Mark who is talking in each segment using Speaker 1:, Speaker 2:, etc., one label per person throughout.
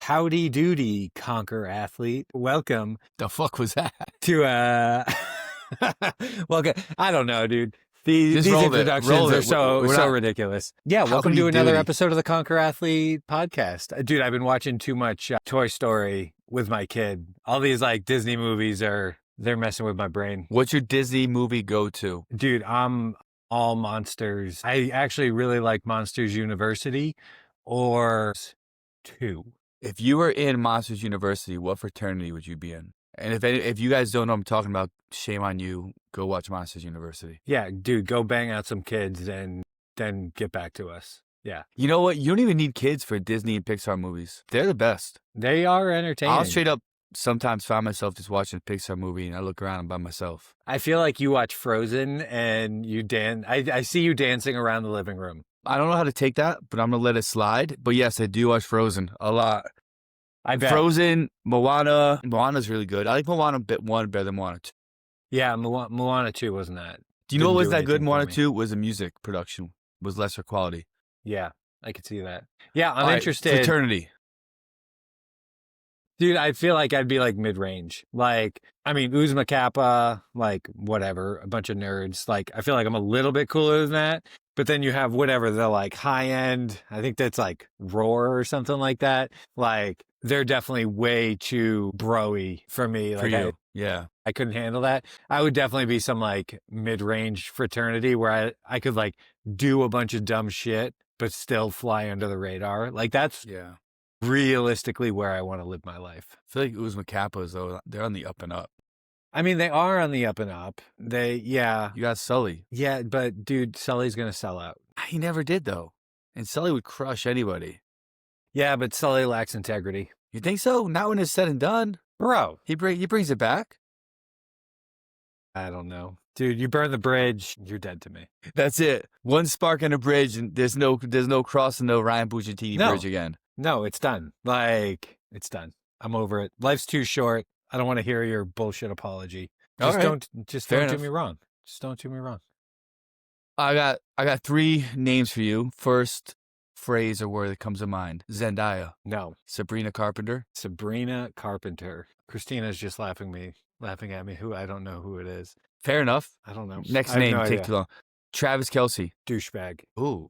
Speaker 1: Howdy doody, conquer athlete. Welcome
Speaker 2: The fuck was that?
Speaker 1: to welcome. I don't know, dude. These
Speaker 2: Just roll it.
Speaker 1: introductions
Speaker 2: Roll
Speaker 1: are
Speaker 2: it.
Speaker 1: so
Speaker 2: We're
Speaker 1: so
Speaker 2: not-
Speaker 1: ridiculous. Yeah, welcome
Speaker 2: Howdy
Speaker 1: to another
Speaker 2: doody.
Speaker 1: episode of the Conquer Athlete podcast. Dude, I've been watching too much Toy Story with my kid. All these like Disney movies they're messing with my brain.
Speaker 2: What's your Disney movie go-to?
Speaker 1: Dude, I'm all monsters. I actually really like Monsters University or 2.
Speaker 2: If you were in Monsters University, what fraternity would you be in? And if you guys don't know what I'm talking about, shame on you. Go watch Monsters University.
Speaker 1: Yeah, dude, go bang out some kids and then get back to us. Yeah.
Speaker 2: You know what? You don't even need kids for Disney and Pixar movies. They're the best.
Speaker 1: They are entertaining.
Speaker 2: I'll straight up sometimes find myself just watching a Pixar movie and I look around by myself.
Speaker 1: I feel like you watch Frozen and you dance. I see you dancing around the living room.
Speaker 2: I don't know how to take that, but I'm going to let it slide. But yes, I do watch Frozen a lot.
Speaker 1: I bet.
Speaker 2: Frozen, Moana. Moana's really good. I like Moana bit 1 better than Moana 2.
Speaker 1: Yeah, Moana 2 wasn't that.
Speaker 2: Do you know what was
Speaker 1: Didn't do
Speaker 2: that good?
Speaker 1: anything for
Speaker 2: Moana
Speaker 1: me.
Speaker 2: 2 was the music production was lesser quality.
Speaker 1: Yeah, I could see that. Yeah, I'm
Speaker 2: All right,
Speaker 1: interested.
Speaker 2: Fraternity.
Speaker 1: Dude, I feel like I'd be like mid-range. Like, I mean, Uzma Kappa, like whatever, a bunch of nerds. Like, I feel like I'm a little bit cooler than that. But then you have whatever, the like high end, I think that's like Roar or something like that. Like, they're definitely way too bro-y for me.
Speaker 2: For
Speaker 1: Like,
Speaker 2: you. Yeah.
Speaker 1: I couldn't handle that. I would definitely be some like mid-range fraternity where I could like do a bunch of dumb shit, but still fly under the radar. Like, that's
Speaker 2: Yeah.
Speaker 1: realistically where I want to live my life.
Speaker 2: I feel like Uzma Kappas, though, they're on the up and up.
Speaker 1: I mean, they are on the up and up. Yeah,
Speaker 2: You got Sully.
Speaker 1: but dude, Sully's going to sell out.
Speaker 2: He never did, though. And Sully would crush anybody.
Speaker 1: Yeah, but Sully lacks integrity.
Speaker 2: You think so? Not when it's said and done.
Speaker 1: Bro,
Speaker 2: He brings it back.
Speaker 1: I don't know. Dude, you burn the bridge, you're dead to me.
Speaker 2: That's it. One spark on a bridge, and there's no crossing the Ryan Bucciantini
Speaker 1: No.
Speaker 2: bridge again.
Speaker 1: No, it's done. Like, it's done. I'm over it. Life's too short. I don't want to hear your bullshit apology.
Speaker 2: All
Speaker 1: Just
Speaker 2: right.
Speaker 1: don't
Speaker 2: Fair
Speaker 1: do
Speaker 2: enough.
Speaker 1: me wrong. Just don't do me wrong.
Speaker 2: I got 3 names for you. First phrase or word that comes to mind: Zendaya,
Speaker 1: No.
Speaker 2: Sabrina Carpenter.
Speaker 1: Sabrina Carpenter. Christina's just laughing at me. Who I don't know who it is.
Speaker 2: Fair enough.
Speaker 1: I don't know.
Speaker 2: Next
Speaker 1: I have
Speaker 2: name,
Speaker 1: no
Speaker 2: take
Speaker 1: idea.
Speaker 2: too long. Travis Kelce.
Speaker 1: Douchebag.
Speaker 2: Ooh,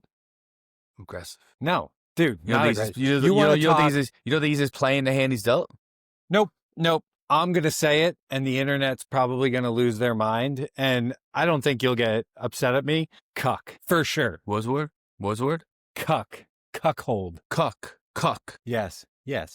Speaker 2: aggressive.
Speaker 1: No, dude.
Speaker 2: You don't
Speaker 1: not
Speaker 2: think
Speaker 1: aggressive.
Speaker 2: he's, you
Speaker 1: You wanna
Speaker 2: don't think
Speaker 1: talk-
Speaker 2: he's just playing the hand he's dealt?
Speaker 1: Nope. I'm going to say it, and the internet's probably going to lose their mind, and I don't think you'll get upset at me. Cuck. For sure.
Speaker 2: Was word?
Speaker 1: Cuck. Cuckold.
Speaker 2: Cuck.
Speaker 1: Yes.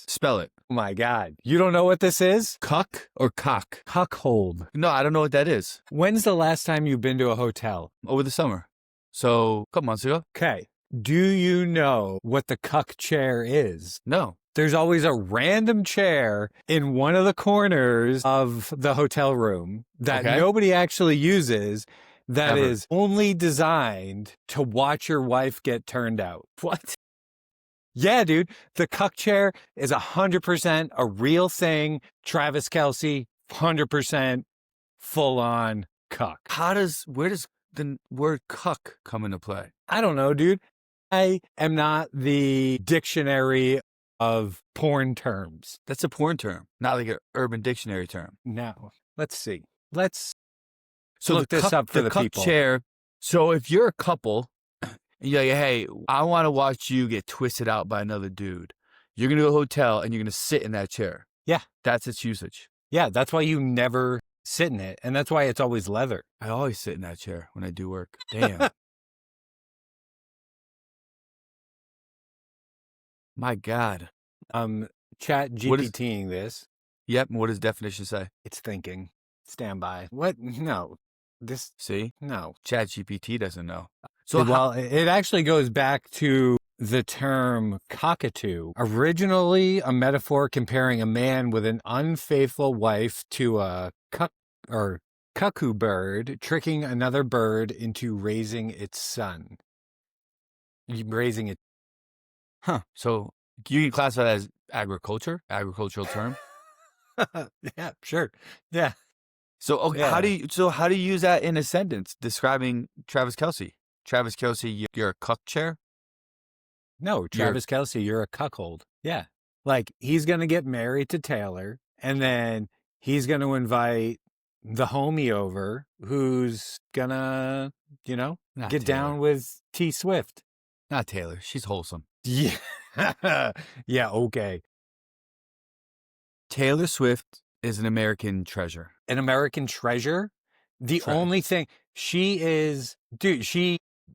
Speaker 2: Spell it.
Speaker 1: Oh my God. You don't know what this is?
Speaker 2: Cuck or cock?
Speaker 1: Cuckold.
Speaker 2: No, I don't know what that is.
Speaker 1: When's the last time you've been to a hotel?
Speaker 2: Over the summer. So, a couple months ago.
Speaker 1: Okay. Do you know what the cuck chair is?
Speaker 2: No.
Speaker 1: There's always a random chair in one of the corners of the hotel room that
Speaker 2: Okay.
Speaker 1: nobody actually uses that
Speaker 2: Ever.
Speaker 1: is only designed to watch your wife get turned out.
Speaker 2: What?
Speaker 1: Yeah, dude. The cuck chair is 100% a real thing. Travis Kelce, 100% full on cuck.
Speaker 2: Where does the word cuck come into play?
Speaker 1: I don't know, dude. I am not the dictionary of porn terms.
Speaker 2: That's a porn term, not like an Urban Dictionary term.
Speaker 1: Now, let's see. Let's
Speaker 2: So
Speaker 1: look this up for the
Speaker 2: cuck
Speaker 1: people.
Speaker 2: chair. So if you're a couple, and you're like, hey, I want to watch you get twisted out by another dude. You're gonna go to a hotel and you're gonna sit in that chair.
Speaker 1: Yeah.
Speaker 2: That's its usage.
Speaker 1: Yeah, that's why you never sit in it. And that's why it's always leather.
Speaker 2: I always sit in that chair when I do work. Damn. My God.
Speaker 1: Chat
Speaker 2: What is-
Speaker 1: GPTing this.
Speaker 2: Yep. What does definition say?
Speaker 1: It's thinking. Stand by. What? No. This,
Speaker 2: See,
Speaker 1: no.
Speaker 2: Chat GPT doesn't know. So
Speaker 1: Well, it actually goes back to the term cockatoo, originally a metaphor comparing a man with an unfaithful wife to a cuckoo bird, tricking another bird into raising its son. Raising it.
Speaker 2: So you can classify that as agricultural term.
Speaker 1: Yeah, sure. Yeah.
Speaker 2: So okay,
Speaker 1: Yeah.
Speaker 2: how do you use that in a sentence describing Travis Kelce? Travis Kelce, you're a cuck chair.
Speaker 1: No, Travis Kelce, you're a cuckold. Yeah. Like, he's going to get married to Taylor, and then he's going to invite the homie over who's going to,
Speaker 2: Not
Speaker 1: get
Speaker 2: Taylor.
Speaker 1: down with T Swift.
Speaker 2: Not Taylor. She's wholesome.
Speaker 1: Yeah. Yeah, okay.
Speaker 2: Taylor Swift is an American treasure.
Speaker 1: An American treasure? The only thing, she is, dude,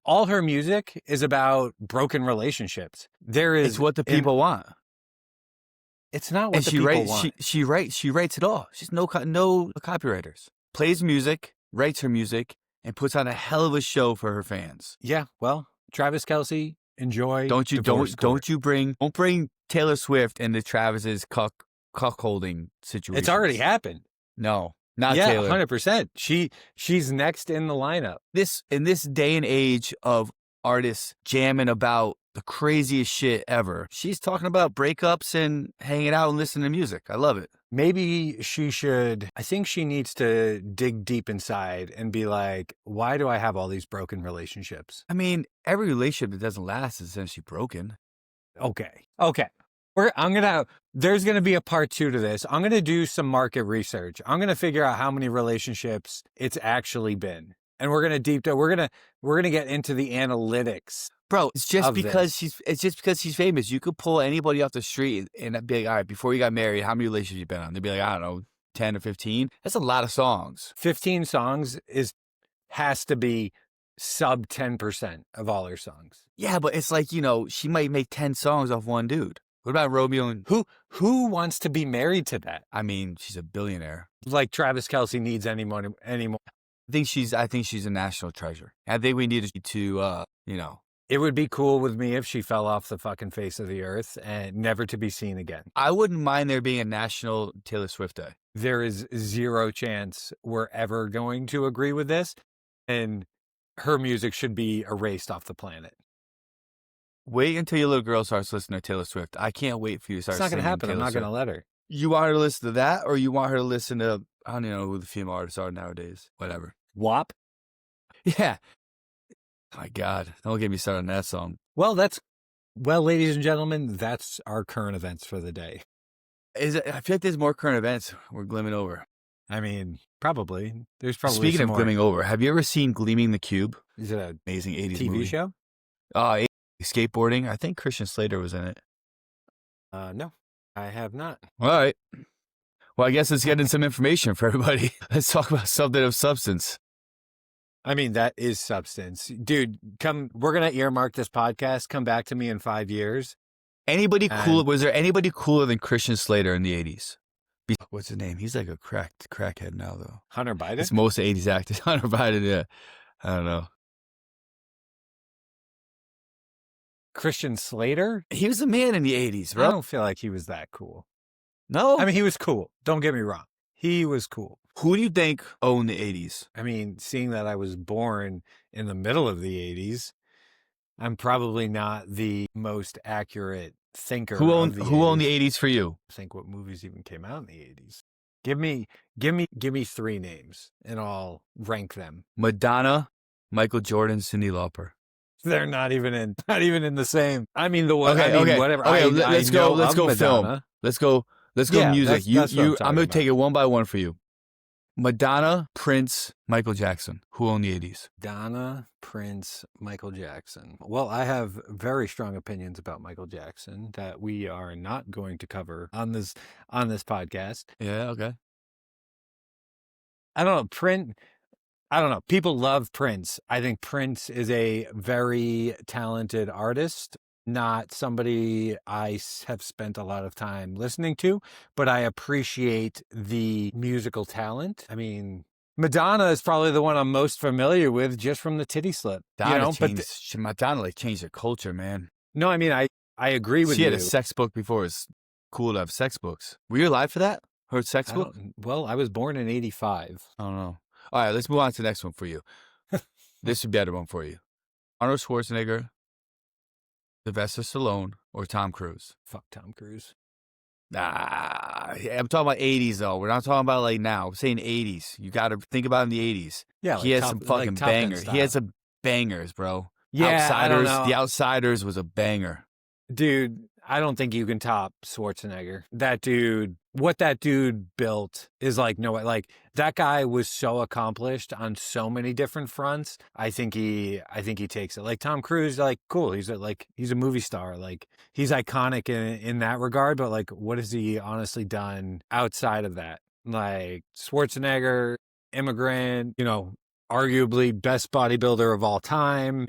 Speaker 1: all her music is about broken relationships.
Speaker 2: It's what the people want.
Speaker 1: It's not what the people want.
Speaker 2: She writes it all. She's no copywriters. Plays music, writes her music, and puts on a hell of a show for her fans.
Speaker 1: Yeah, well, Travis Kelce, enjoy.
Speaker 2: Don't bring Taylor Swift into Travis's cuckolding situation.
Speaker 1: It's already happened.
Speaker 2: No, not Taylor.
Speaker 1: 100%. She's next in the lineup.
Speaker 2: In this day and age of artists jamming about the craziest shit ever, she's talking about breakups and hanging out and listening to music. I love it.
Speaker 1: Maybe I think she needs to dig deep inside and be like, why do I have all these broken relationships?
Speaker 2: I mean, every relationship that doesn't last is essentially broken.
Speaker 1: Okay. There's going to be a part 2 to this. I'm going to do some market research. I'm going to figure out how many relationships it's actually been. And we're going to we're going to get into the analytics.
Speaker 2: Bro, it's just because she's famous. You could pull anybody off the street and be like, all right, before you got married, how many relationships you been on? They'd be like, I don't know, 10 or 15. That's a lot of songs.
Speaker 1: 15 songs has to be sub 10% of all her songs.
Speaker 2: Yeah, but it's like, she might make 10 songs off one dude. What about Romeo and
Speaker 1: who wants to be married to that?
Speaker 2: I mean, she's a billionaire.
Speaker 1: Like Travis Kelce needs any money anymore.
Speaker 2: I think she's a national treasure. I think we need to
Speaker 1: It would be cool with me if she fell off the fucking face of the earth and never to be seen again.
Speaker 2: I wouldn't mind there being a national Taylor Swift day.
Speaker 1: There is zero chance we're ever going to agree with this, and her music should be erased off the planet.
Speaker 2: Wait until your little girl starts listening to Taylor Swift. I can't wait for you to start singing.
Speaker 1: It's not going to happen.
Speaker 2: Taylor
Speaker 1: I'm not
Speaker 2: Swift.
Speaker 1: going to let her.
Speaker 2: You want her to listen to that, or you want her to listen to, I don't even know who the female artists are nowadays. Whatever.
Speaker 1: WAP?
Speaker 2: Yeah. Oh my God. Don't get me started on that song.
Speaker 1: Well, ladies and gentlemen, that's our current events for the day.
Speaker 2: I feel like there's more current events we're glimming over.
Speaker 1: I mean, probably. There's probably
Speaker 2: Speaking of
Speaker 1: more.
Speaker 2: glimming over, have you ever seen Gleaming the Cube?
Speaker 1: Is it an
Speaker 2: amazing 80s
Speaker 1: TV
Speaker 2: movie
Speaker 1: show?
Speaker 2: Skateboarding. I think Christian Slater was in it.
Speaker 1: No, I have not.
Speaker 2: All right. Well, I guess let's get in some information for everybody. Let's talk about something of substance.
Speaker 1: I mean, that is substance. Dude, we're going to earmark this podcast. Come back to me in 5 years.
Speaker 2: Was there anybody cooler than Christian Slater in the 80s? What's his name? He's like a crackhead now, though.
Speaker 1: Hunter Biden?
Speaker 2: It's most 80s actors. Hunter Biden, yeah. I don't know.
Speaker 1: Christian Slater?
Speaker 2: He was a man in the 80s, bro.
Speaker 1: I don't feel like he was that cool.
Speaker 2: No?
Speaker 1: I mean, he was cool. Don't get me wrong. He was cool.
Speaker 2: Who do you think owned the 80s?
Speaker 1: I mean, seeing that I was born in the middle of the 80s, I'm probably not the most accurate thinker.
Speaker 2: Who owned the 80s for you?
Speaker 1: Think what movies even came out in the 80s. Give me 3 names and I'll rank them.
Speaker 2: Madonna, Michael Jordan, Cyndi Lauper.
Speaker 1: They're not even in the same. I mean, the one.
Speaker 2: Okay.
Speaker 1: Whatever.
Speaker 2: Okay, let's go
Speaker 1: Madonna.
Speaker 2: film. Let's go music. I'm going to take it one by one for you. Madonna, Prince, Michael Jackson. Who owned the 80s?
Speaker 1: Madonna, Prince, Michael Jackson. Well, I have very strong opinions about Michael Jackson that we are not going to cover on this podcast.
Speaker 2: Yeah, okay.
Speaker 1: I don't know. People love Prince. I think Prince is a very talented artist. Not somebody I have spent a lot of time listening to, but I appreciate the musical talent. I mean, Madonna is probably the one I'm most familiar with just from the titty slip.
Speaker 2: Madonna changed her culture, man.
Speaker 1: No, I mean, I agree with you.
Speaker 2: She had a sex book before. It's cool to have sex books. Were you alive for that? Her sex book?
Speaker 1: Well, I was born in 85.
Speaker 2: I don't know. All right, let's move on to the next one for you. This would be a better one for you. Arnold Schwarzenegger, Sylvester Stallone, or Tom Cruise?
Speaker 1: Fuck Tom Cruise.
Speaker 2: I'm talking about 80s, though. We're not talking about like now. I'm saying 80s. You got to think about in the 80s.
Speaker 1: Yeah,
Speaker 2: he has some fucking bangers. He had some bangers, bro.
Speaker 1: Yeah,
Speaker 2: Outsiders. The Outsiders was a banger.
Speaker 1: Dude, I don't think you can top Schwarzenegger. That dude, what that dude built is like, no way. Like, that guy was so accomplished on so many different fronts. I think he takes it. Like Tom Cruise, like, cool. He's a movie star. Like, he's iconic in that regard, but like, what has he honestly done outside of that? Like, Schwarzenegger, immigrant, arguably best bodybuilder of all time,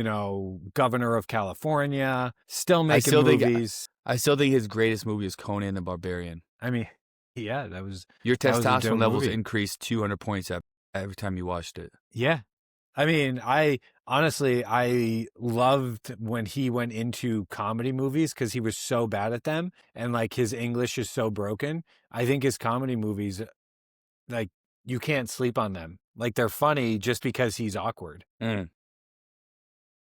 Speaker 1: governor of California, still making movies.
Speaker 2: I still think his greatest movie is Conan the Barbarian.
Speaker 1: I mean, yeah, that was
Speaker 2: your
Speaker 1: that was a
Speaker 2: testosterone
Speaker 1: dope
Speaker 2: levels
Speaker 1: movie.
Speaker 2: increased 200 points every time you watched it.
Speaker 1: Yeah. I mean, I loved when he went into comedy movies because he was so bad at them and like his English is so broken. I think his comedy movies, like, you can't sleep on them. Like, they're funny just because he's awkward.
Speaker 2: Mm.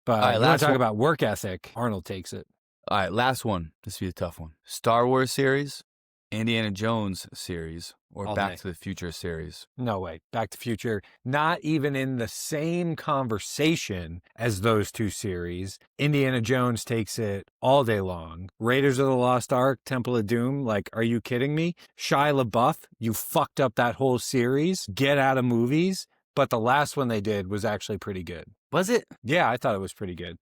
Speaker 1: But you want to talk about work ethic, Arnold takes it.
Speaker 2: All right, last one. This will be a tough one. Star Wars series, Indiana Jones series, or Back to the Future series?
Speaker 1: No way. Back to Future, not even in the same conversation as those two series. Indiana Jones takes it all day long. Raiders of the Lost Ark, Temple of Doom, like, are you kidding me? Shia LaBeouf, you fucked up that whole series. Get out of movies. But the last one they did was actually pretty good.
Speaker 2: Was it?
Speaker 1: Yeah, I thought it was pretty good.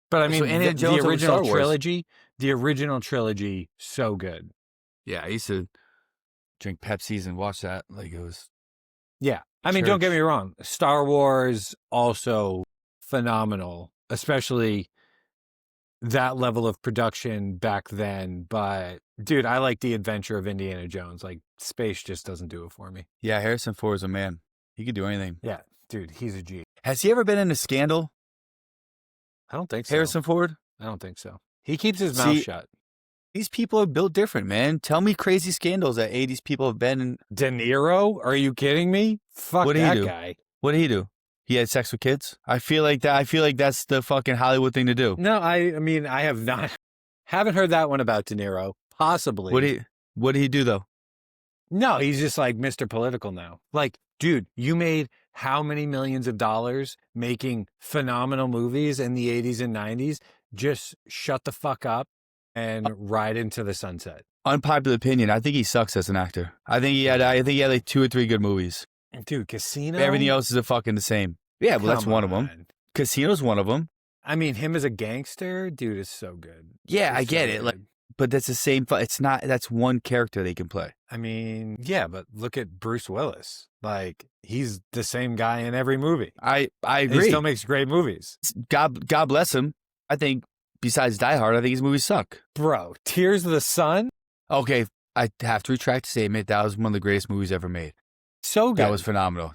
Speaker 1: But I mean,
Speaker 2: so
Speaker 1: the original trilogy, so good.
Speaker 2: Yeah, I used to drink Pepsis and watch that like it was.
Speaker 1: Yeah. I mean, don't get me wrong. Star Wars, also phenomenal, especially that level of production back then. But dude, I like the adventure of Indiana Jones. Like, space just doesn't do it for me.
Speaker 2: Yeah, Harrison Ford is a man. He could do anything.
Speaker 1: Yeah, dude, he's a G.
Speaker 2: Has he ever been in a scandal?
Speaker 1: I don't think so.
Speaker 2: Harrison Ford?
Speaker 1: I don't think so. He keeps his mouth shut.
Speaker 2: These people are built different, man. Tell me crazy scandals that 80s people have been in.
Speaker 1: De Niro? Are you kidding me? Fuck that guy.
Speaker 2: What did he do? He had sex with kids? I feel like that's the fucking Hollywood thing to do.
Speaker 1: No, I mean, I haven't heard that one about De Niro. Possibly.
Speaker 2: What did he do though?
Speaker 1: No, he's just like Mr. Political now. Like, dude, you made how many millions of dollars making phenomenal movies in the 80s and 90s? Just shut the fuck up and ride into the sunset.
Speaker 2: Unpopular opinion. I think he sucks as an actor. I think he had like 2 or 3 good movies.
Speaker 1: Dude, Casino?
Speaker 2: Everything else is fucking the same. Yeah, well, that's one of them. Casino's one of them.
Speaker 1: I mean, him as a gangster, dude, is so good.
Speaker 2: Yeah, I get it. Like, but that's the same. It's not. That's one character they can play.
Speaker 1: I mean, yeah, but look at Bruce Willis. Like, he's the same guy in every movie.
Speaker 2: I agree.
Speaker 1: He still makes great movies.
Speaker 2: God bless him. I think besides Die Hard, I think his movies suck.
Speaker 1: Bro, Tears of the Sun?
Speaker 2: Okay, I have to retract the statement. That was one of the greatest movies ever made.
Speaker 1: So good.
Speaker 2: That was phenomenal.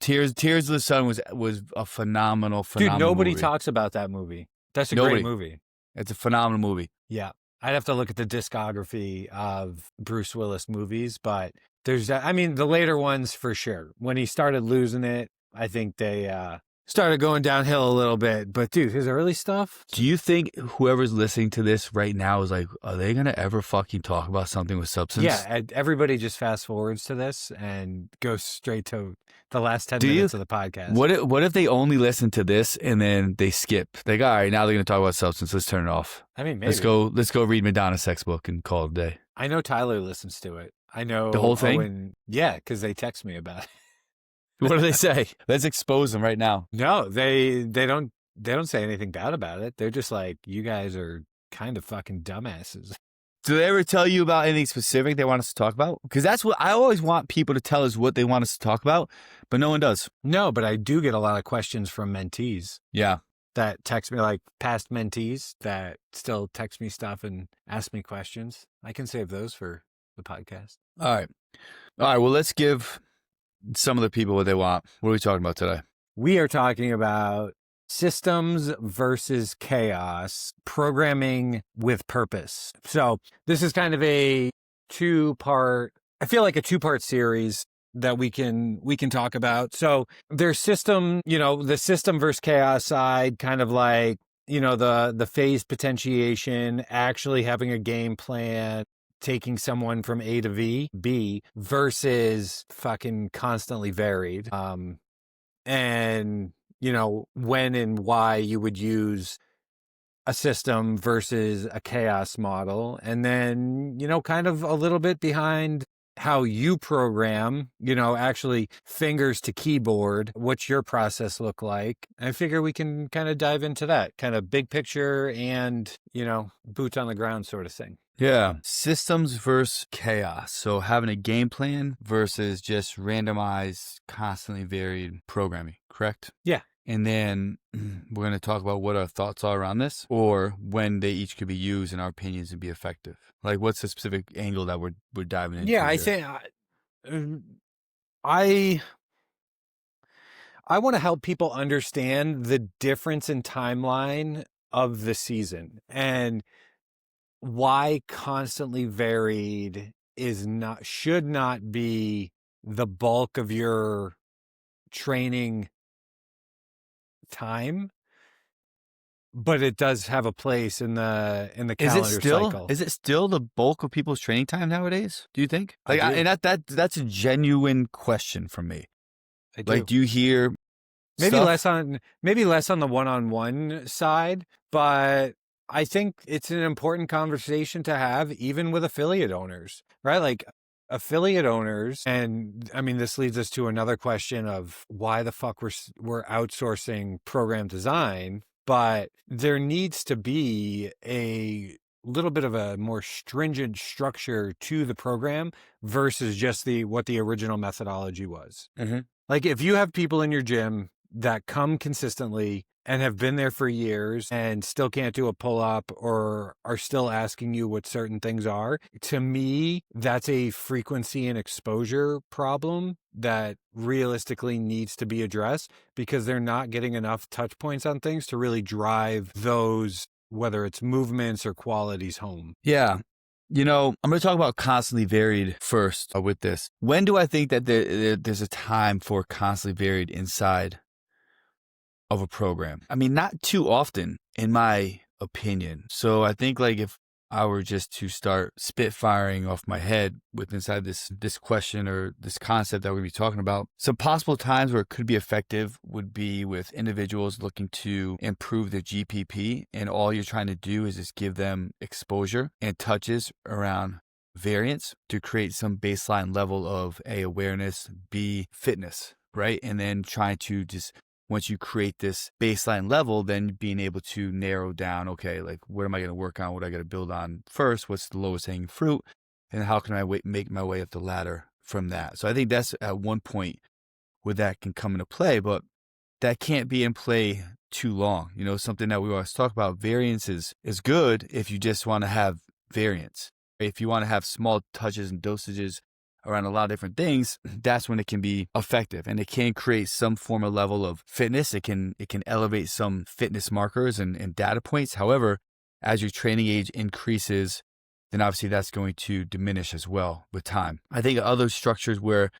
Speaker 2: Tears of the Sun was a phenomenal
Speaker 1: Dude, nobody
Speaker 2: movie.
Speaker 1: Talks about that movie. That's a great movie.
Speaker 2: It's a phenomenal movie.
Speaker 1: Yeah. I'd have to look at the discography of Bruce Willis movies, but there's, I mean, the later ones for sure. When he started losing it, I think they started going downhill a little bit. But dude, his early stuff.
Speaker 2: Do you think whoever's listening to this right now is like, are they going to ever fucking talk about something with substance?
Speaker 1: Yeah, everybody just fast forwards to this and goes straight to the last 10 minutes of the podcast.
Speaker 2: What if they only listen to this and then they skip? Like, all right, now they're going to talk about substance. Let's turn it off.
Speaker 1: I mean, maybe.
Speaker 2: Let's go read Madonna's sex book and call it a day.
Speaker 1: I know Tyler listens to it. I know
Speaker 2: the whole thing.
Speaker 1: Yeah, because they text me about it.
Speaker 2: What do they say? Let's expose them right now.
Speaker 1: No, they don't say anything bad about it. They're just like, you guys are kind of fucking dumbasses.
Speaker 2: Do they ever tell you about anything specific they want us to talk about? Because that's what I always want people to tell us what they want us to talk about, but no one does.
Speaker 1: No, but I do get a lot of questions from mentees.
Speaker 2: Yeah.
Speaker 1: That text me, like past mentees that still text me stuff and ask me questions. I can save those for the podcast.
Speaker 2: All right. Well, let's give some of the people what they want. What are we talking about today?
Speaker 1: We are talking about systems versus chaos, programming with purpose. So this is kind of I feel like a two-part series that we can talk about. So there's system, the system versus chaos side, kind of like, the phase potentiation, actually having a game plan, taking someone from A to B versus fucking constantly varied. And when and why you would use a system versus a chaos model. And then, kind of a little bit behind how you program, actually fingers to keyboard. What's your process look like? I figure we can kind of dive into that kind of big picture and, boots on the ground sort of thing.
Speaker 2: Yeah. Systems versus chaos. So having a game plan versus just randomized, constantly varied programming, correct?
Speaker 1: Yeah.
Speaker 2: And then we're going to talk about what our thoughts are around this, or when they each could be used in our opinions to be effective. Like, what's the specific angle that we're diving into?
Speaker 1: Yeah, I think I want to help people understand the difference in timeline of the season and why constantly varied should not be the bulk of your training time, but it does have a place in the calendar cycle.
Speaker 2: Is it still the bulk of people's training time nowadays? Do you think? Like,
Speaker 1: I do.
Speaker 2: and that's a genuine question from me.
Speaker 1: I do.
Speaker 2: Like, do you hear
Speaker 1: maybe
Speaker 2: stuff?
Speaker 1: less on the one-on-one side, but I think it's an important conversation to have even with affiliate owners, right? Like affiliate owners, and I mean, this leads us to another question of why the fuck we're outsourcing program design, but there needs to be a little bit of a more stringent structure to the program versus just what the original methodology was.
Speaker 2: Mm-hmm.
Speaker 1: Like if you have people in your gym that come consistently and have been there for years and still can't do a pull-up or are still asking you what certain things are, to me, that's a frequency and exposure problem that realistically needs to be addressed because they're not getting enough touch points on things to really drive those, whether it's movements or qualities, home.
Speaker 2: Yeah. I'm going to talk about constantly varied first with this. When do I think that there's a time for constantly varied inside of a program? I mean, not too often, in my opinion. So I think like if I were just to start spitfiring off my head with inside this question or this concept that we're going to be talking about, some possible times where it could be effective would be with individuals looking to improve their GPP, and all you're trying to do is just give them exposure and touches around variance to create some baseline level of A, awareness, B, fitness, right? And then trying to just, once you create this baseline level, then being able to narrow down, okay, like what am I going to work on? What I got to build on first? What's the lowest hanging fruit? And how can I make my way up the ladder from that? So I think that's at one point where that can come into play, but that can't be in play too long. Something that we always talk about, variance is good if you just want to have variance. If you want to have small touches and dosages around a lot of different things, that's when it can be effective, and it can create some form of level of fitness. It can elevate some fitness markers and data points. However, as your training age increases, then obviously that's going to diminish as well with time. I think other structures where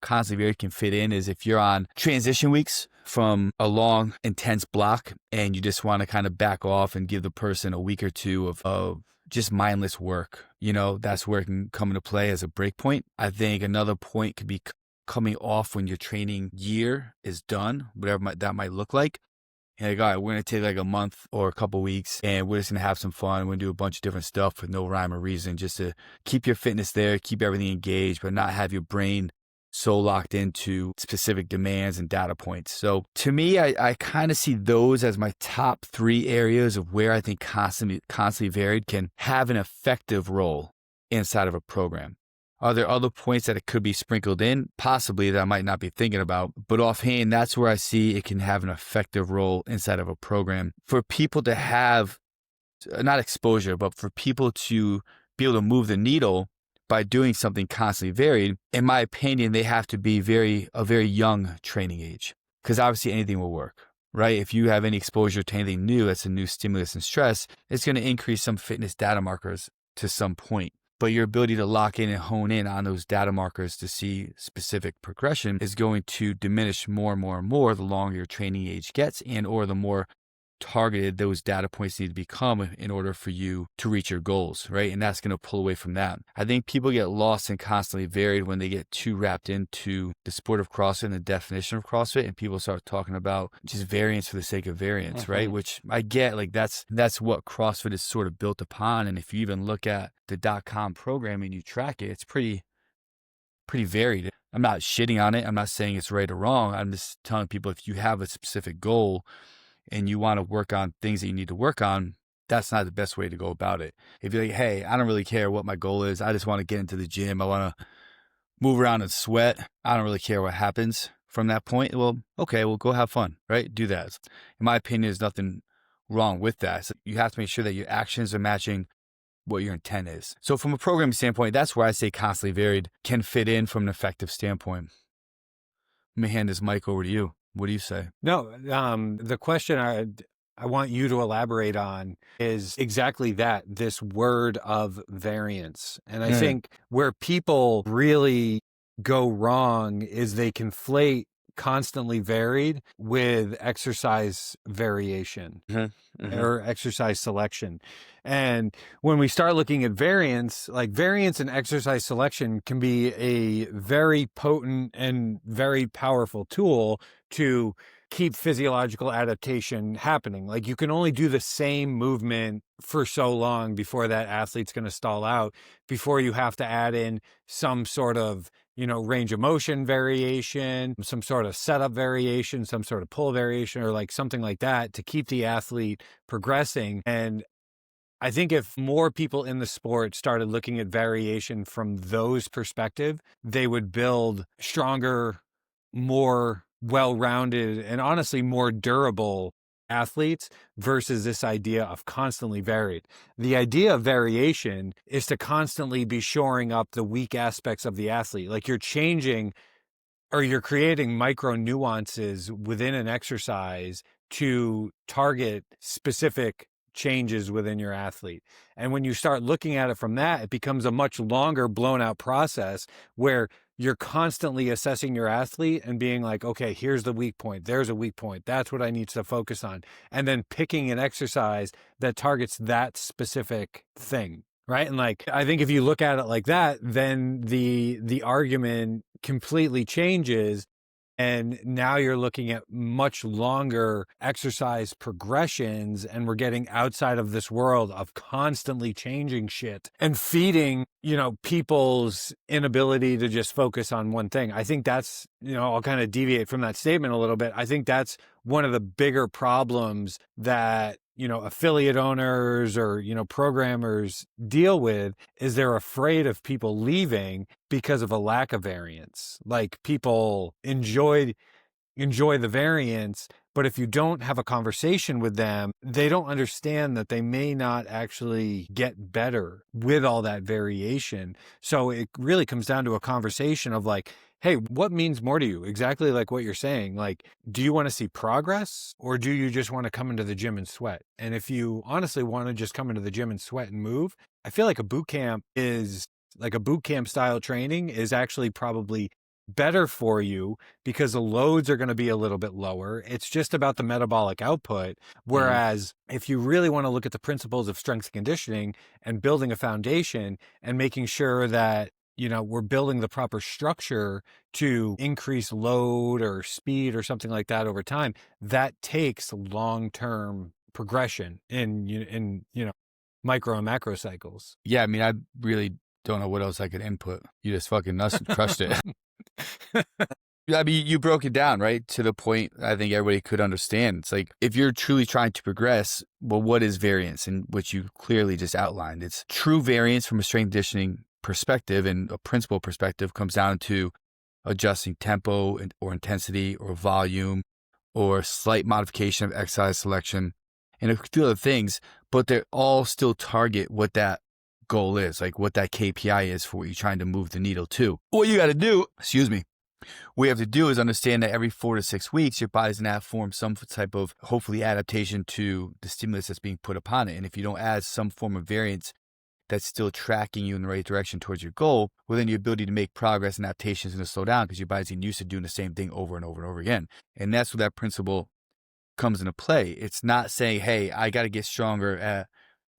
Speaker 2: constantly varied can fit in is if you're on transition weeks from a long, intense block and you just want to kind of back off and give the person a week or two of just mindless work. That's where it can come into play as a break point. I think another point could be coming off when your training year is done, whatever that might look like. And like, all right, we're going to take like a month or a couple weeks and we're just going to have some fun. We're going to do a bunch of different stuff with no rhyme or reason, just to keep your fitness there, keep everything engaged, but not have your brain so locked into specific demands and data points. So to me, I kind of see those as my top 3 areas of where I think constantly varied can have an effective role inside of a program. Are there other points that it could be sprinkled in? Possibly, that I might not be thinking about, but offhand, that's where I see it can have an effective role inside of a program for people to have, not exposure, but for people to be able to move the needle by doing something constantly varied. In my opinion, they have to be a very young training age, because obviously anything will work, right? If you have any exposure to anything new, that's a new stimulus and stress, it's going to increase some fitness data markers to some point. But your ability to lock in and hone in on those data markers to see specific progression is going to diminish more and more and more the longer your training age gets, and or the more targeted those data points need to become in order for you to reach your goals, right? And that's going to pull away from that. I think people get lost and constantly varied when they get too wrapped into the sport of CrossFit and the definition of CrossFit, and people start talking about just variance for the sake of variance, right? Which I get, like that's what CrossFit is sort of built upon. And if you even look at the .com program and you track it, it's pretty varied. I'm not shitting on it. I'm not saying it's right or wrong. I'm just telling people, if you have a specific goal and you want to work on things that you need to work on, that's not the best way to go about it. If you're like, hey, I don't really care what my goal is. I just want to get into the gym. I want to move around and sweat. I don't really care what happens from that point. Well, okay, well, go have fun, right? Do that. In my opinion, there's nothing wrong with that. So you have to make sure that your actions are matching what your intent is. So from a programming standpoint, that's where I say constantly varied can fit in from an effective standpoint. Let me hand this mic over to you. What do you say?
Speaker 1: No, the question I want you to elaborate on is exactly that, this word of variance. And I think where people really go wrong is they conflate constantly varied with exercise variation or exercise selection. And when we start looking at variance, like variance and exercise selection can be a very potent and very powerful tool to keep physiological adaptation happening. Like you can only do the same movement for so long before that athlete's going to stall out, before you have to add in some sort of, range of motion variation, some sort of setup variation, some sort of pull variation, or like something like that to keep the athlete progressing. And I think if more people in the sport started looking at variation from those perspectives, they would build stronger, more well-rounded, and honestly more durable athletes versus this idea of constantly varied. The idea of variation is to constantly be shoring up the weak aspects of the athlete. Like you're changing or you're creating micro nuances within an exercise to target specific changes within your athlete. And when you start looking at it from that, it becomes a much longer blown out process where you're constantly assessing your athlete and being like, okay, here's the weak point. There's a weak point. That's what I need to focus on. And then picking an exercise that targets that specific thing. Right. And like, I think if you look at it like that, then the argument completely changes. And now you're looking at much longer exercise progressions, and we're getting outside of this world of constantly changing shit and feeding, people's inability to just focus on one thing. I think that's, I'll kind of deviate from that statement a little bit. I think that's one of the bigger problems that, affiliate owners or, programmers deal with, is they're afraid of people leaving because of a lack of variance. Like people enjoy the variance, but if you don't have a conversation with them, they don't understand that they may not actually get better with all that variation. So it really comes down to a conversation of like, hey, what means more to you? Exactly like what you're saying. Like, do you want to see progress, or do you just want to come into the gym and sweat? And if you honestly want to just come into the gym and sweat and move, I feel like a boot camp style training is actually probably better for you because the loads are going to be a little bit lower. It's just about the metabolic output. Whereas if you really want to look at the principles of strength conditioning and building a foundation and making sure that, we're building the proper structure to increase load or speed or something like that over time, that takes long-term progression in micro and macro cycles.
Speaker 2: Yeah, I mean, I really don't know what else I could input. You just fucking crushed it. I mean, you broke it down, right? To the point I think everybody could understand. It's like, if you're truly trying to progress, well, what is variance? And which you clearly just outlined. It's true variance from a strength conditioning perspective and a principle perspective comes down to adjusting tempo or intensity or volume or slight modification of exercise selection and a few other things, but they all still target what that goal is, like what that KPI is for what you're trying to move the needle to. What you got to do, what you have to do is understand that every 4 to 6 weeks, your body's going to have formed some type of, hopefully, adaptation to the stimulus that's being put upon it. And if you don't add some form of variance that's still tracking you in the right direction towards your goal, well, then your ability to make progress and adaptation is going to slow down because your body's getting used to doing the same thing over and over and over again. And that's what that principle comes into play. It's not saying, hey, I got to get stronger at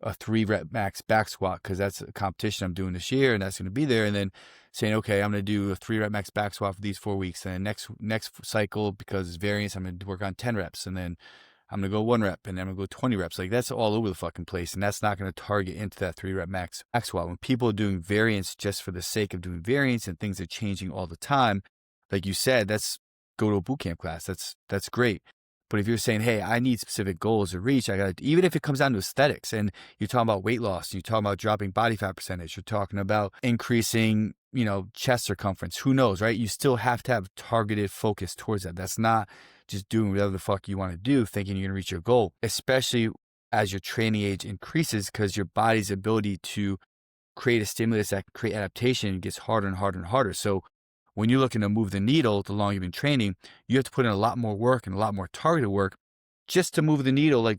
Speaker 2: a 3-rep max back squat because that's a competition I'm doing this year and that's going to be there. And then saying, okay, I'm going to do a 3-rep max back squat for these 4 weeks. And then next cycle, because it's variance, I'm going to work on 10 reps. And then I'm going to go 1 rep and then I'm going to go 20 reps. Like that's all over the fucking place. And that's not going to target into that 3-rep max back squat. When people are doing variance just for the sake of doing variance and things are changing all the time, like you said, that's go to a boot camp class. That's great. But if you're saying, hey, I need specific goals to reach, I got to, even if it comes down to aesthetics and you're talking about weight loss, you're talking about dropping body fat percentage, you're talking about increasing, chest circumference, who knows, right? You still have to have targeted focus towards that. That's not just doing whatever the fuck you want to do, thinking you're going to reach your goal, especially as your training age increases, because your body's ability to create a stimulus that can create adaptation gets harder and harder and harder. So when you're looking to move the needle, the longer you've been training, you have to put in a lot more work and a lot more targeted work just to move the needle, like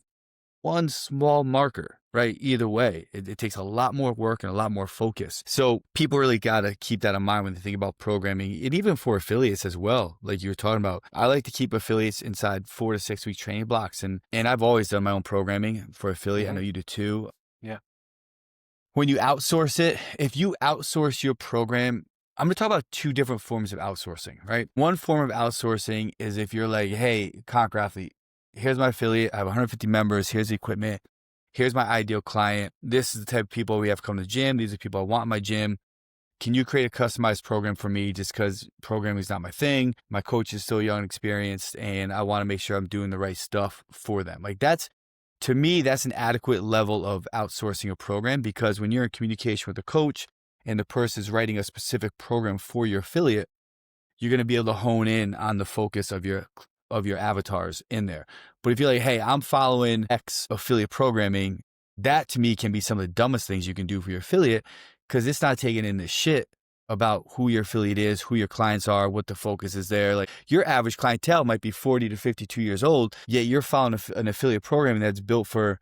Speaker 2: one small marker, right? Either way, it takes a lot more work and a lot more focus. So people really got to keep that in mind when they think about programming, and even for affiliates as well. Like you were talking about, I like to keep affiliates inside 4 to 6 week training blocks. And I've always done my own programming for affiliate. I know you do too.
Speaker 1: Yeah.
Speaker 2: When you outsource it, if you outsource your program, I'm going to talk about 2 different forms of outsourcing, right? One form of outsourcing is if you're like, hey, Conquer Athlete, here's my affiliate. I have 150 members. Here's the equipment. Here's my ideal client. This is the type of people we have come to the gym. These are people I want in my gym. Can you create a customized program for me just because programming is not my thing? My coach is still young and experienced, and I want to make sure I'm doing the right stuff for them. Like to me, that's an adequate level of outsourcing a program, because when you're in communication with a coach, and the person is writing a specific program for your affiliate, you're going to be able to hone in on the focus of your avatars in there. But if you're like, hey, I'm following X affiliate programming, that to me can be some of the dumbest things you can do for your affiliate, because it's not taking in the shit about who your affiliate is, who your clients are, what the focus is there. Like your average clientele might be 40 to 52 years old, yet you're following an affiliate programming that's built for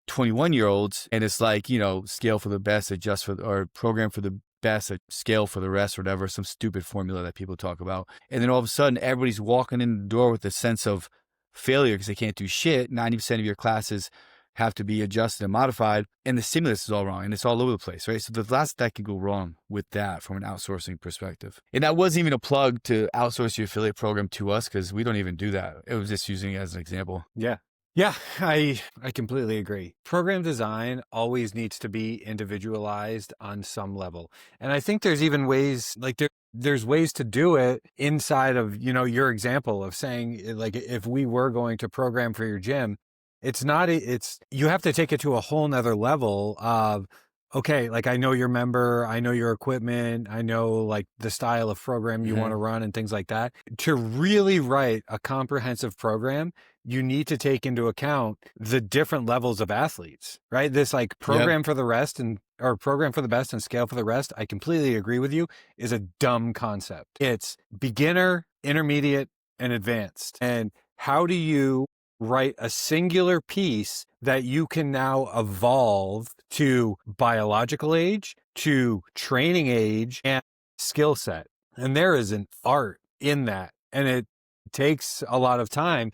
Speaker 2: 21-year-olds, and it's like, scale for the best, adjust for, or program for the best, scale for the rest, or whatever, some stupid formula that people talk about. And then all of a sudden, everybody's walking in the door with a sense of failure because they can't do shit. 90% of your classes have to be adjusted and modified, and the stimulus is all wrong, and it's all over the place, right? So the last that could go wrong with that from an outsourcing perspective. And that wasn't even a plug to outsource your affiliate program to us, because we don't even do that. It was just using it as an example.
Speaker 1: Yeah. Yeah, I completely agree. Program design always needs to be individualized on some level. And I think there's even ways, like there's ways to do it inside of, your example of saying, like, if we were going to program for your gym, you have to take it to a whole nother level of, okay, like I know your member, I know your equipment, I know like the style of program you want to run and things like that. To really write a comprehensive program, you need to take into account the different levels of athletes, right? This like program for the rest or program for the best and scale for the rest, I completely agree with you, is a dumb concept. It's beginner, intermediate, and advanced. And how do you write a singular piece that you can now evolve to biological age, to training age, and skill set? And there is an art in that, and it takes a lot of time.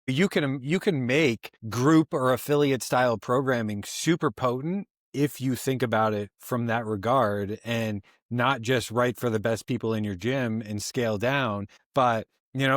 Speaker 1: You can make group or affiliate style programming super potent if you think about it from that regard, and not just write for the best people in your gym and scale down, but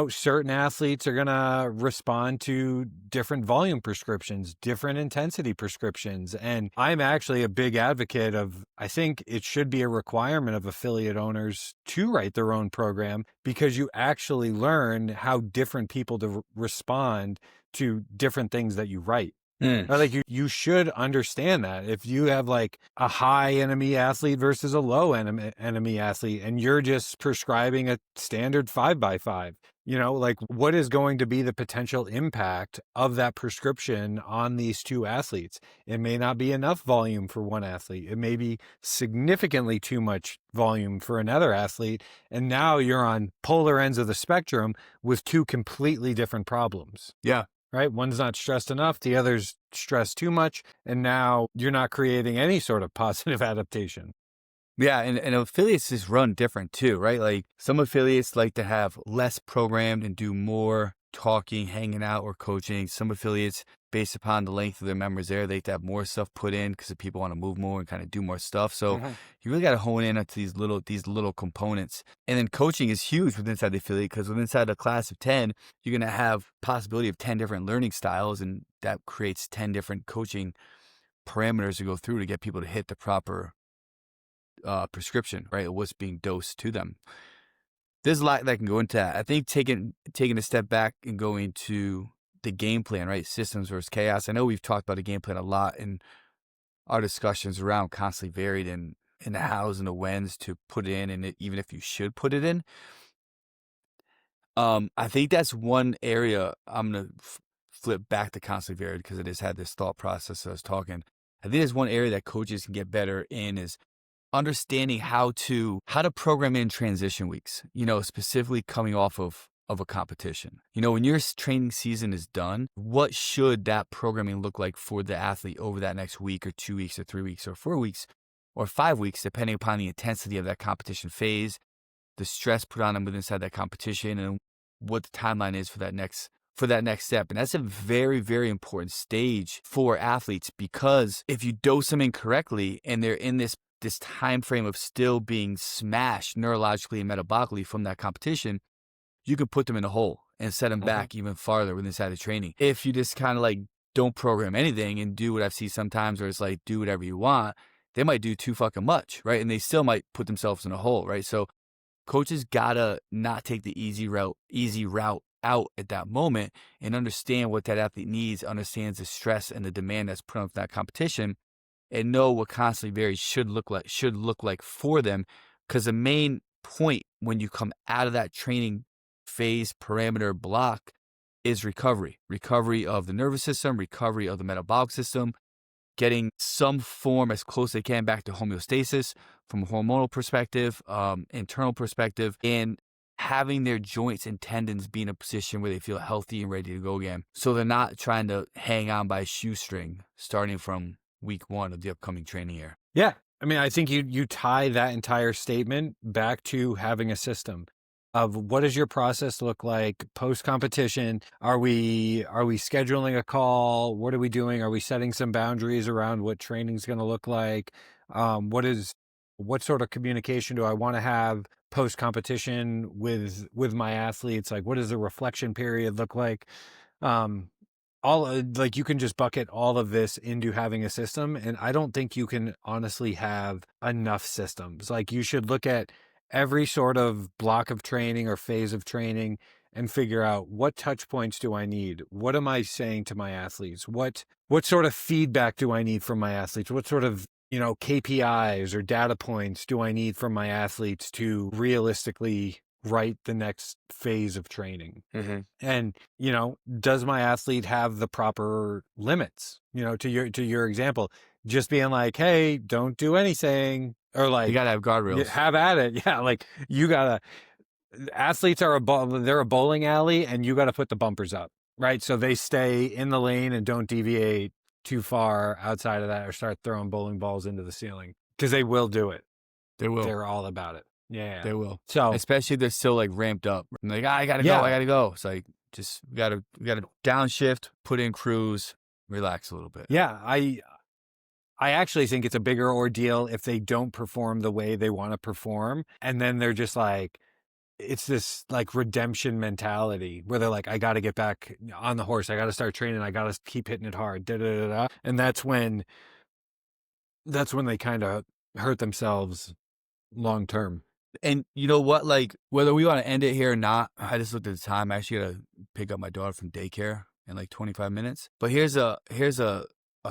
Speaker 1: certain athletes are going to respond to different volume prescriptions, different intensity prescriptions. And I'm actually a big advocate of, I think it should be a requirement of affiliate owners to write their own program, because you actually learn how different people respond to different things that you write. Like you should understand that if you have like a high enemy athlete versus a low enemy athlete, and you're just prescribing a standard 5x5, like what is going to be the potential impact of that prescription on these two athletes? It may not be enough volume for one athlete. It may be significantly too much volume for another athlete. And now you're on polar ends of the spectrum with two completely different problems.
Speaker 2: Yeah.
Speaker 1: Right? One's not stressed enough, the other's stressed too much, and now you're not creating any sort of positive adaptation.
Speaker 2: Yeah, and affiliates just run different too, right? Like some affiliates like to have less programmed and do more talking, hanging out, or coaching. Some affiliates, based upon the length of their members there, they have more stuff put in because people want to move more and kind of do more stuff. So you really got to hone in on these little components. And then coaching is huge within inside the affiliate, because within inside a class of 10, you're going to have possibility of 10 different learning styles, and that creates 10 different coaching parameters to go through to get people to hit the proper prescription, right? What's being dosed to them. There's a lot that can go into that. I think taking a step back and going to the game plan, right? Systems versus chaos. I know we've talked about the game plan a lot in our discussions around constantly varied and the hows and the whens to put it in, and even if you should put it in. I think that's one area I'm going to flip back to constantly varied, because I just had this thought process as I was talking. I think there's one area that coaches can get better in is understanding how to program in transition weeks, specifically coming off of a competition. When your training season is done, what should that programming look like for the athlete over that next week or 2 weeks or 3 weeks or 4 weeks or 5 weeks, depending upon the intensity of that competition phase, the stress put on them within inside that competition, and what the timeline is for that next step. And that's a very, very important stage for athletes, because if you dose them incorrectly and they're in this time frame of still being smashed neurologically and metabolically from that competition, you can put them in a hole and set them back even farther within inside the training. If you just kind of like don't program anything and do what I've seen sometimes, where it's like do whatever you want, they might do too fucking much, right? And they still might put themselves in a hole, right? So coaches gotta not take the easy route out at that moment, and understand what that athlete needs, understands the stress and the demand that's put on that competition, and know what constantly varied should look like for them. Because the main point when you come out of that training phase parameter block is recovery of the nervous system, recovery of the metabolic system, getting some form as close as they can back to homeostasis from a hormonal perspective, internal perspective, and having their joints and tendons be in a position where they feel healthy and ready to go again. So they're not trying to hang on by a shoestring starting from week 1 of the upcoming training year.
Speaker 1: Yeah. I mean, I think you tie that entire statement back to having a system of what does your process look like post-competition? Are we scheduling a call? What are we doing? Are we setting some boundaries around what training's going to look like? What sort of communication do I want to have post-competition with my athletes? Like, what does the reflection period look like? Like you can just bucket all of this into having a system, and I don't think you can honestly have enough systems. Like you should look at every sort of block of training or phase of training and figure out what touch points do I need? What am I saying to my athletes? What sort of feedback do I need from my athletes? What sort of, KPIs or data points do I need from my athletes to realistically write the next phase of training? And, does my athlete have the proper limits? To your example, just being like, hey, don't do anything, or like,
Speaker 2: you gotta have guardrails.
Speaker 1: Have at it. Yeah. Like athletes are they're a bowling alley, and you got to put the bumpers up, right? So they stay in the lane and don't deviate too far outside of that or start throwing bowling balls into the ceiling, because they will do it.
Speaker 2: They will.
Speaker 1: They're all about it. Yeah.
Speaker 2: They will.
Speaker 1: So
Speaker 2: especially if they're still like ramped up. I'm like, I gotta go. It's like, just we gotta downshift, put in cruise, relax a little bit.
Speaker 1: Yeah. I actually think it's a bigger ordeal if they don't perform the way they want to perform. And then they're just like, it's this like redemption mentality where they're like, I got to get back on the horse. I got to start training. I got to keep hitting it hard. And that's when they kind of hurt themselves long term.
Speaker 2: And you know what? Like, whether we want to end it here or not, I just looked at the time. I actually got to pick up my daughter from daycare in like 25 minutes. But here's a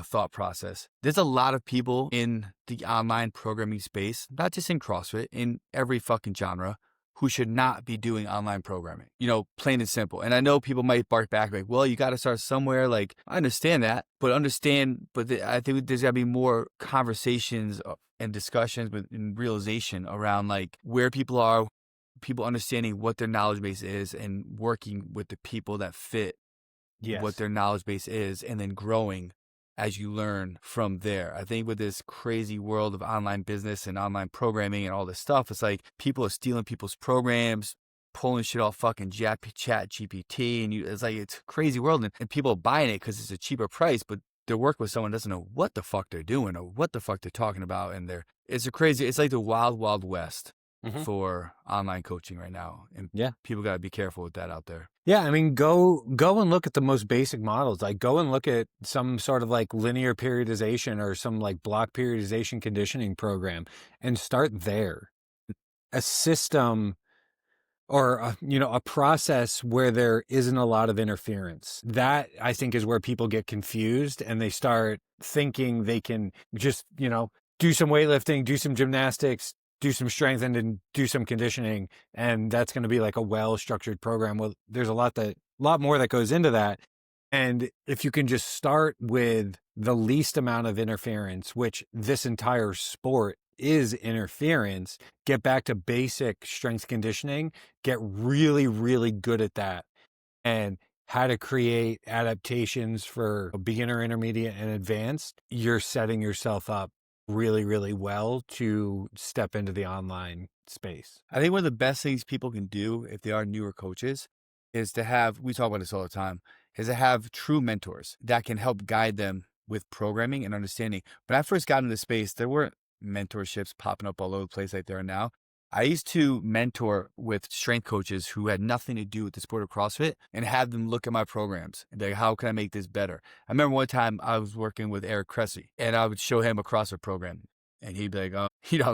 Speaker 2: thought process. There's a lot of people in the online programming space, not just in CrossFit, in every fucking genre, who should not be doing online programming, plain and simple. And I know people might bark back like, well, you got to start somewhere. Like, I understand that, but I think there's got to be more conversations and discussions and realization around like where people are, people understanding what their knowledge base is and working with the people that fit what their knowledge base is, and then growing as you learn from there. I think with this crazy world of online business and online programming and all this stuff, it's like people are stealing people's programs, pulling shit off fucking chat GPT, and it's like, it's a crazy world, and people are buying it because it's a cheaper price, but they're working with someone who doesn't know what the fuck they're doing or what the fuck they're talking about, and it's like the wild, wild west for online coaching right now, and people got to be careful with that out there.
Speaker 1: Yeah, I mean, go and look at the most basic models. Like, go and look at some sort of like linear periodization or some like block periodization conditioning program and start there. A system or a process where there isn't a lot of interference. That, I think, is where people get confused and they start thinking they can just, do some weightlifting, do some gymnastics, do some strength, and then do some conditioning, and that's going to be like a well-structured program. Well, there's a lot more that goes into that. And if you can just start with the least amount of interference, which this entire sport is interference, get back to basic strength conditioning, get really, really good at that, and how to create adaptations for beginner, intermediate, and advanced, you're setting yourself up really, really well to step into the online space.
Speaker 2: I think one of the best things people can do if they are newer coaches is to have, we talk about this all the time, is to have true mentors that can help guide them with programming and understanding. When I first got into the space, there weren't mentorships popping up all over the place like there are now. I used to mentor with strength coaches who had nothing to do with the sport of CrossFit and have them look at my programs and like, how can I make this better? I remember one time I was working with Eric Cressy and I would show him a CrossFit program and he'd be like,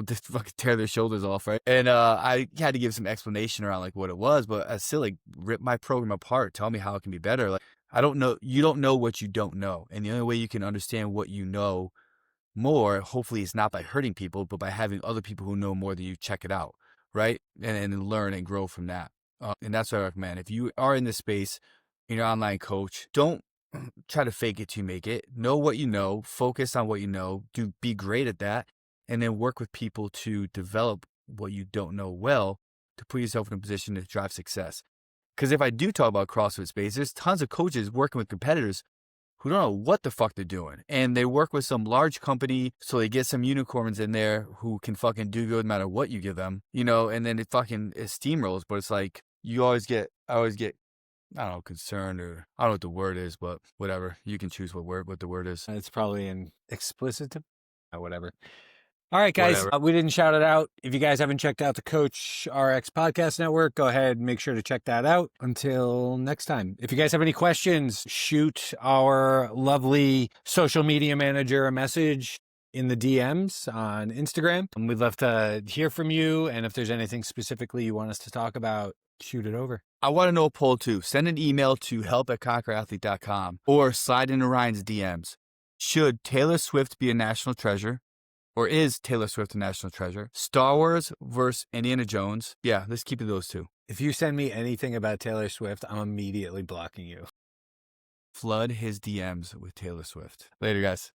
Speaker 2: just fucking tear their shoulders off, right? And I had to give some explanation around like what it was, but I still like rip my program apart, tell me how it can be better. Like, I don't know, you don't know what you don't know. And the only way you can understand what you know more, hopefully it's not by hurting people, but by having other people who know more than you check it out, right? And learn and grow from that. And that's what I recommend. If you are in this space, you're an online coach, don't try to fake it to make it. Know what you know, focus on what you know, be great at that, and then work with people to develop what you don't know well to put yourself in a position to drive success. Because if I do talk about CrossFit space, there's tons of coaches working with competitors who don't know what the fuck they're doing. And they work with some large company, so they get some unicorns in there who can fucking do good no matter what you give them, and then it steamrolls. But it's like, I always get, I don't know, concerned, or I don't know what the word is, but whatever. You can choose what the word is.
Speaker 1: It's probably an explicit, whatever. All right, guys, we didn't shout it out. If you guys haven't checked out the Coach RX Podcast Network, go ahead and make sure to check that out. Until next time. If you guys have any questions, shoot our lovely social media manager a message in the DMs on Instagram. We'd love to hear from you. And if there's anything specifically you want us to talk about, shoot it over.
Speaker 2: I want to know a poll too. Send an email to help@conquerathlete.com or slide into Ryan's DMs. Should Taylor Swift be a national treasure? Or is Taylor Swift a national treasure? Star Wars versus Indiana Jones. Yeah, let's keep it those two.
Speaker 1: If you send me anything about Taylor Swift, I'm immediately blocking you.
Speaker 2: Flood his DMs with Taylor Swift. Later, guys.